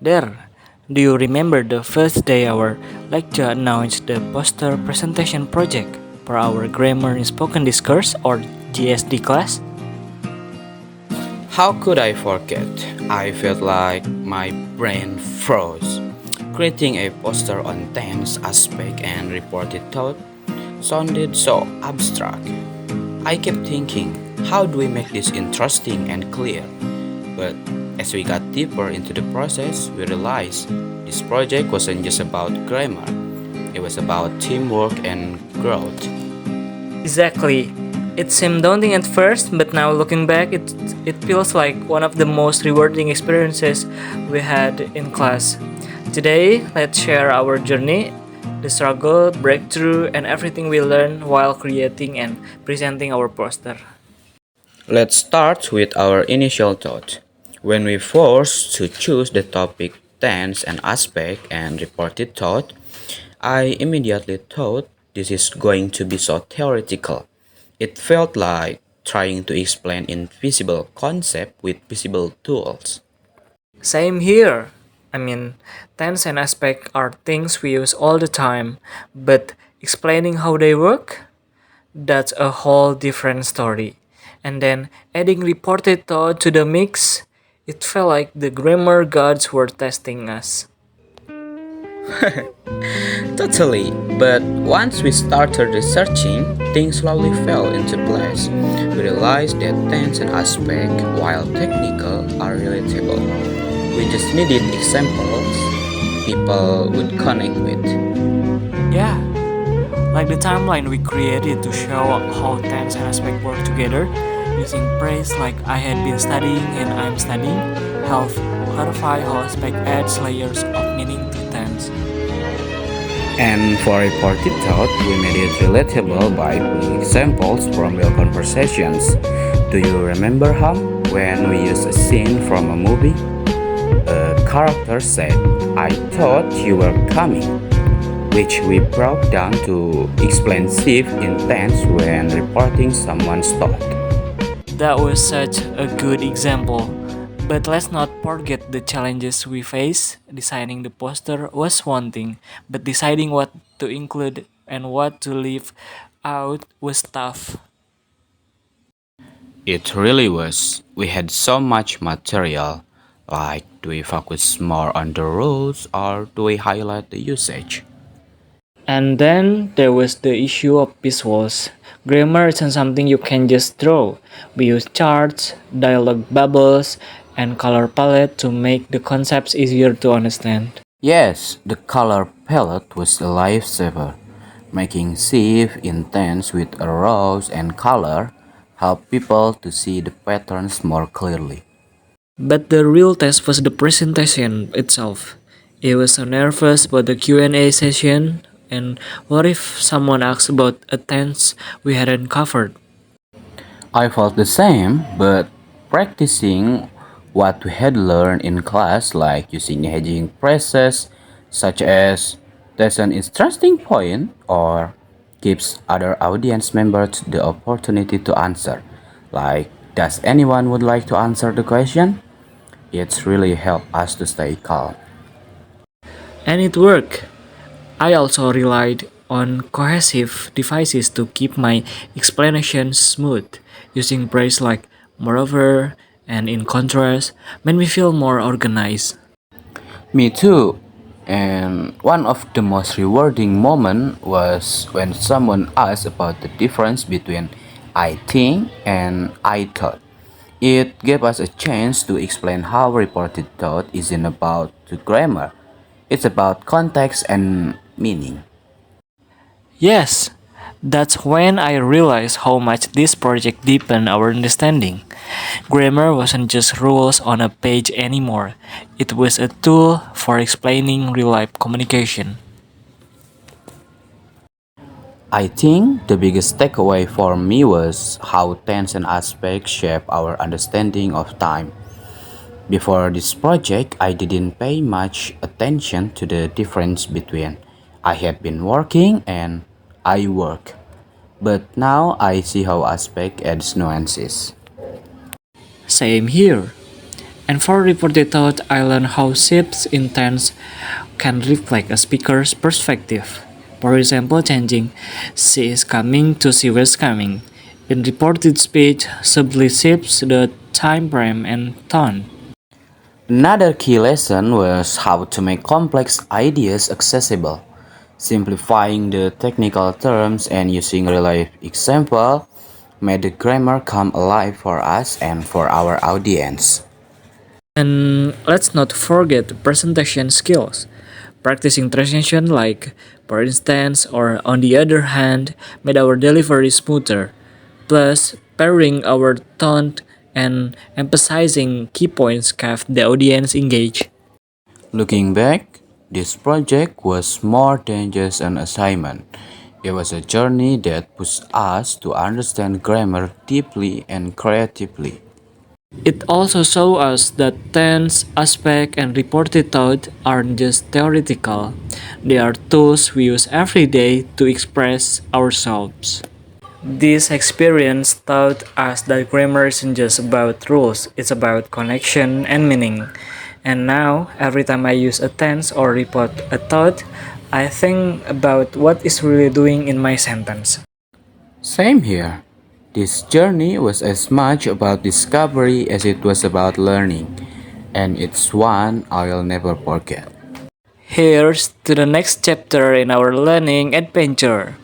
There, do you remember the first day our lecture announced the poster presentation project for our Grammar in Spoken Discourse or GSD class? How could I forget? I felt like my brain froze. Creating a poster on tense aspect and reported thought sounded so abstract. I kept thinking, how do we make this interesting and clear? But as we got deeper into the process, we realized this project wasn't just about grammar, it was about teamwork and growth. Exactly. It seemed daunting at first, but now looking back, it feels like one of the most rewarding experiences we had in class. Today, let's share our journey, the struggle, breakthrough, and everything we learned while creating and presenting our poster. Let's start with our initial thought. When we forced to choose the topic tense and aspect and reported thought, I immediately thought this is going to be so theoretical. It felt like trying to explain invisible concept with visible tools. Same here. I mean, tense and aspect are things we use all the time, but explaining how they work, that's a whole different story. And then adding reported thought to the mix, it felt like the grammar gods were testing us. Totally, but once we started researching, things slowly fell into place. We realized that tense and aspect, while technical, are relatable. We just needed examples people would connect with. Yeah, like the timeline we created to show how tense and aspect work together, using praise like I had been studying and I'm studying, helped clarify how aspect adds layers of meaning to tense. And for reported thought, we made it relatable by putting examples from real conversations. Do you remember Ham when we used a scene from a movie? A character said, I thought you were coming, which we broke down to explain shift in tense when reporting someone's thought. That was such a good example. But let's not forget the challenges we face. Designing the poster was one thing, but deciding what to include and what to leave out was tough. It really was. We had so much material. Like, do we focus more on the rules or do we highlight the usage? And then there was the issue of visuals. Grammar isn't something you can just draw. We use charts, dialogue bubbles, and color palette to make the concepts easier to understand. Yes, the color palette was a lifesaver. Making shift intense with arrows and color helped people to see the patterns more clearly. But the real test was the presentation itself. I was so nervous about the Q&A session, and what if someone asks about a tense we hadn't covered? I felt the same, but practicing what we had learned in class, like using hedging phrases such as "that's an interesting point" or gives other audience members the opportunity to answer, like "does anyone would like to answer the question?" It's really helped us to stay calm. And it worked. I also relied on cohesive devices to keep my explanation smooth, using praise like moreover and in contrast made me feel more organized. Me too. And one of the most rewarding moments was when someone asked about the difference between I think and I thought. It gave us a chance to explain how reported thought isn't about the grammar. It's about context and meaning. Yes, that's when I realized how much this project deepened our understanding. Grammar wasn't just rules on a page anymore, it was a tool for explaining real life communication. I think the biggest takeaway for me was how tense and aspects shape our understanding of time. Before this project, I didn't pay much attention to the difference between I have been working and I work. But now I see how aspect adds nuances. Same here. And for reported thought, I learned how shifts in tense can reflect a speaker's perspective. For example, changing "she is coming" to "she was coming." In reported speech, subtly shifts the time frame and tone. Another key lesson was how to make complex ideas accessible. Simplifying the technical terms and using real-life example made the grammar come alive for us and for our audience. And let's not forget presentation skills. Practicing translation, like for instance, or on the other hand, made our delivery smoother. Plus, pairing our tone and emphasizing key points kept the audience engaged. Looking back, this project was more than just an assignment. It was a journey that pushed us to understand grammar deeply and creatively. It also showed us that tense, aspect, and reported thought aren't just theoretical. They are tools we use every day to express ourselves. This experience taught us that grammar isn't just about rules, it's about connection and meaning. And now, every time I use a tense or report a thought, I think about what it's really doing in my sentence. Same here. This journey was as much about discovery as it was about learning, and it's one I'll never forget. Here's to the next chapter in our learning adventure.